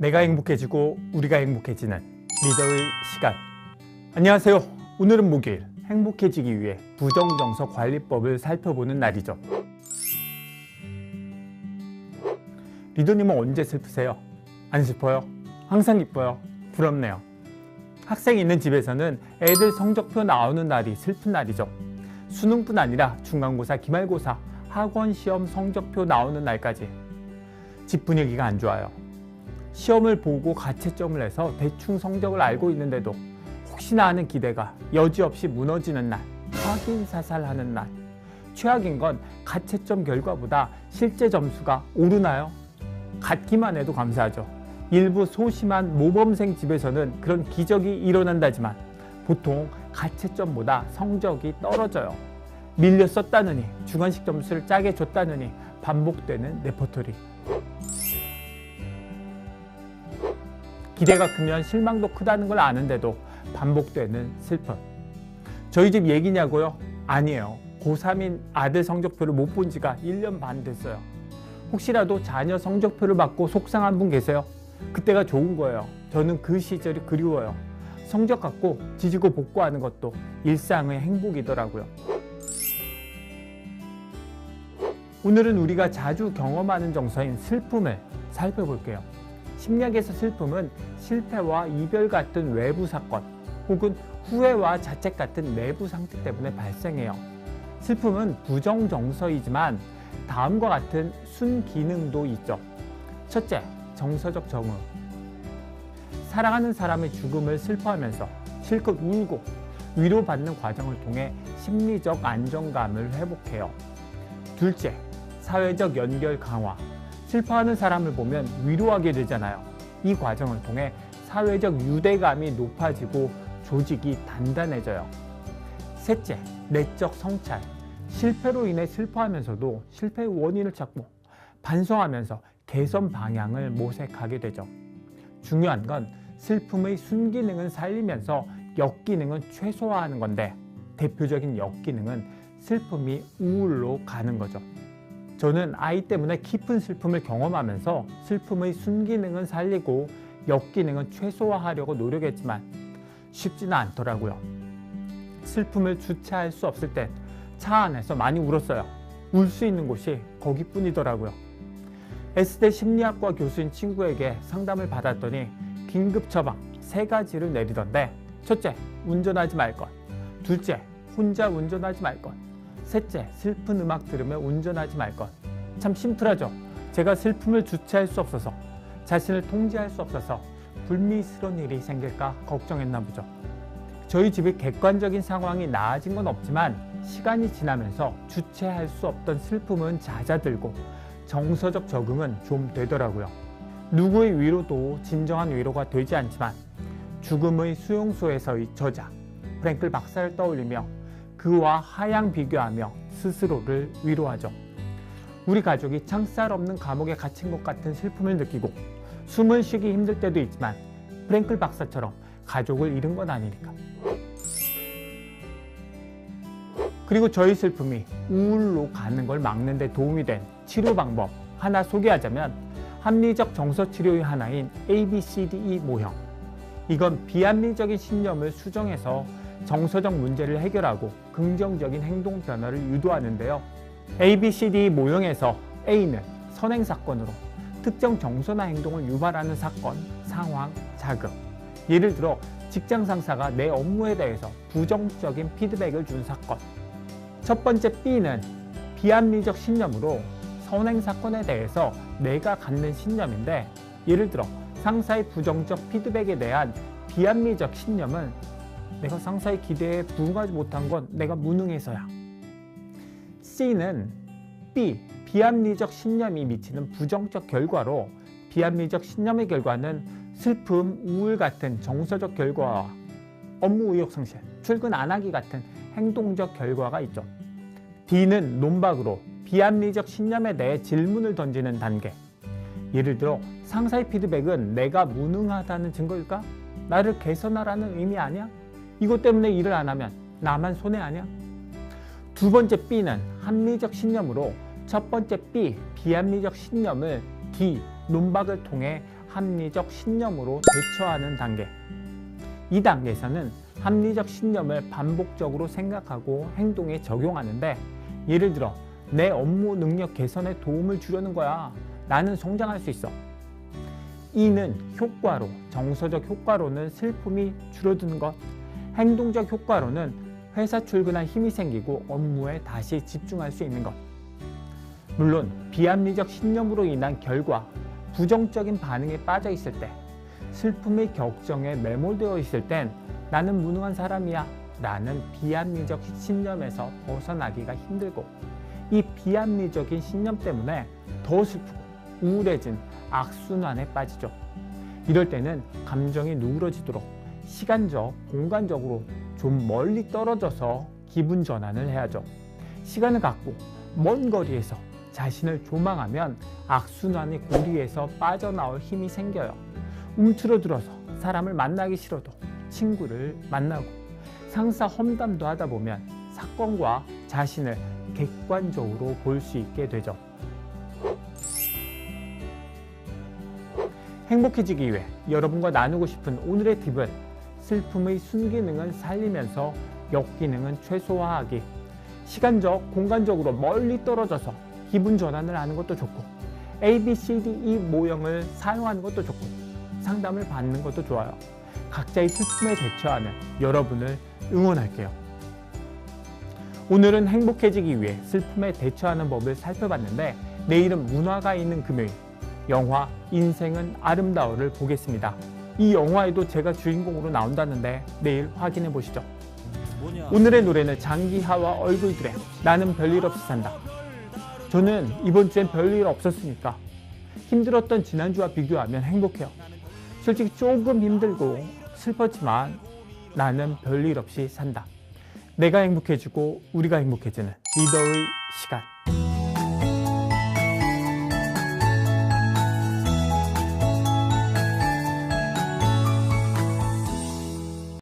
내가 행복해지고 우리가 행복해지는 리더의 시간. 안녕하세요. 오늘은 목요일, 행복해지기 위해 부정정서 관리법을 살펴보는 날이죠. 리더님은 언제 슬프세요? 안 슬퍼요? 항상 기뻐요? 부럽네요. 학생이 있는 집에서는 애들 성적표 나오는 날이 슬픈 날이죠. 수능뿐 아니라 중간고사, 기말고사, 학원 시험 성적표 나오는 날까지 집 분위기가 안 좋아요. 시험을 보고 가채점을 내서 대충 성적을 알고 있는데도 혹시나 하는 기대가 여지없이 무너지는 날, 확인사살하는 날. 최악인 건 가채점 결과보다 실제 점수가 오르나요? 같기만 해도 감사하죠. 일부 소심한 모범생 집에서는 그런 기적이 일어난다지만 보통 가채점보다 성적이 떨어져요. 밀려 썼다느니, 주관식 점수를 짜게 줬다느니 반복되는 레퍼토리. 기대가 크면 실망도 크다는 걸 아는데도 반복되는 슬픔. 저희 집 얘기냐고요? 아니에요. 고3인 아들 성적표를 못 본 지가 1년 반 됐어요. 혹시라도 자녀 성적표를 받고 속상한 분 계세요? 그때가 좋은 거예요. 저는 그 시절이 그리워요. 성적 갖고 지지고 볶고하는 것도 일상의 행복이더라고요. 오늘은 우리가 자주 경험하는 정서인 슬픔을 살펴볼게요. 심리학에서 슬픔은 실패와 이별 같은 외부 사건 혹은 후회와 자책 같은 내부 상태 때문에 발생해요. 슬픔은 부정정서이지만 다음과 같은 순기능도 있죠. 첫째, 정서적 정의. 사랑하는 사람의 죽음을 슬퍼하면서 실컷 울고 위로받는 과정을 통해 심리적 안정감을 회복해요. 둘째, 사회적 연결 강화. 슬퍼하는 사람을 보면 위로하게 되잖아요. 이 과정을 통해 사회적 유대감이 높아지고 조직이 단단해져요. 셋째, 내적 성찰. 실패로 인해 슬퍼하면서도 실패의 원인을 찾고 반성하면서 개선 방향을 모색하게 되죠. 중요한 건 슬픔의 순기능은 살리면서 역기능은 최소화하는 건데 대표적인 역기능은 슬픔이 우울로 가는 거죠. 저는 아이 때문에 깊은 슬픔을 경험하면서 슬픔의 순기능은 살리고 역기능은 최소화하려고 노력했지만 쉽지는 않더라고요. 슬픔을 주체할 수 없을 땐 차 안에서 많이 울었어요. 울 수 있는 곳이 거기뿐이더라고요. S대 심리학과 교수인 친구에게 상담을 받았더니 긴급 처방 3가지를 내리던데, 첫째, 운전하지 말 것. 둘째, 혼자 운전하지 말 것. 셋째, 슬픈 음악 들으며 운전하지 말 것. 참 심플하죠. 제가 슬픔을 주체할 수 없어서, 자신을 통제할 수 없어서 불미스러운 일이 생길까 걱정했나 보죠. 저희 집의 객관적인 상황이 나아진 건 없지만 시간이 지나면서 주체할 수 없던 슬픔은 잦아들고 정서적 적응은 좀 되더라고요. 누구의 위로도 진정한 위로가 되지 않지만 죽음의 수용소에서의 저자 프랭클 박사를 떠올리며 그와 하향 비교하며 스스로를 위로하죠. 우리 가족이 창살 없는 감옥에 갇힌 것 같은 슬픔을 느끼고 숨을 쉬기 힘들 때도 있지만 프랭클 박사처럼 가족을 잃은 건 아니니까. 그리고 저희 슬픔이 우울로 가는 걸 막는 데 도움이 된 치료 방법 하나 소개하자면 합리적 정서 치료의 하나인 ABCDE 모형. 이건 비합리적인 신념을 수정해서 정서적 문제를 해결하고 긍정적인 행동 변화를 유도하는데요. ABCD 모형에서 A는 선행 사건으로 특정 정서나 행동을 유발하는 사건, 상황, 자극. 예를 들어 직장 상사가 내 업무에 대해서 부정적인 피드백을 준 사건. 첫 번째 B는 비합리적 신념으로 선행 사건에 대해서 내가 갖는 신념인데, 예를 들어 상사의 부정적 피드백에 대한 비합리적 신념은 내가 상사의 기대에 부응하지 못한 건 내가 무능해서야. C는 B, 비합리적 신념이 미치는 부정적 결과로 비합리적 신념의 결과는 슬픔, 우울 같은 정서적 결과와 업무 의욕 상실, 출근 안 하기 같은 행동적 결과가 있죠. D는 논박으로 비합리적 신념에 대해 질문을 던지는 단계. 예를 들어 상사의 피드백은 내가 무능하다는 증거일까? 나를 개선하라는 의미 아니야? 이것 때문에 일을 안 하면 나만 손해 아니야? 두 번째 B는 합리적 신념으로 첫 번째 B, 비합리적 신념을 D, 논박을 통해 합리적 신념으로 대처하는 단계. 이 단계에서는 합리적 신념을 반복적으로 생각하고 행동에 적용하는데, 예를 들어 내 업무 능력 개선에 도움을 주려는 거야. 나는 성장할 수 있어. E는 효과로, 정서적 효과로는 슬픔이 줄어드는 것. 행동적 효과로는 회사 출근할 힘이 생기고 업무에 다시 집중할 수 있는 것. 물론 비합리적 신념으로 인한 결과, 부정적인 반응에 빠져 있을 때, 슬픔의 격정에 매몰되어 있을 땐 나는 무능한 사람이야 라는 비합리적 신념에서 벗어나기가 힘들고, 이 비합리적인 신념 때문에 더 슬프고 우울해진 악순환에 빠지죠. 이럴 때는 감정이 누그러지도록 시간적, 공간적으로 좀 멀리 떨어져서 기분 전환을 해야죠. 시간을 갖고 먼 거리에서 자신을 조망하면 악순환의 고리에서 빠져나올 힘이 생겨요. 움츠러들어서 사람을 만나기 싫어도 친구를 만나고, 상사 험담도 하다 보면 사건과 자신을 객관적으로 볼 수 있게 되죠. 행복해지기 위해 여러분과 나누고 싶은 오늘의 팁은 슬픔의 순기능은 살리면서 역기능은 최소화하기. 시간적, 공간적으로 멀리 떨어져서 기분 전환을 하는 것도 좋고, ABCDE 모형을 사용하는 것도 좋고, 상담을 받는 것도 좋아요. 각자의 슬픔에 대처하는 여러분을 응원할게요. 오늘은 행복해지기 위해 슬픔에 대처하는 법을 살펴봤는데, 내일은 문화가 있는 금요일, 영화 인생은 아름다워를 보겠습니다. 이 영화에도 제가 주인공으로 나온다는데 내일 확인해 보시죠. 오늘의 노래는 장기하와 얼굴들의 나는 별일 없이 산다. 저는 이번 주엔 별일 없었으니까 힘들었던 지난주와 비교하면 행복해요. 솔직히 조금 힘들고 슬펐지만 나는 별일 없이 산다. 내가 행복해지고 우리가 행복해지는 리더의 시간.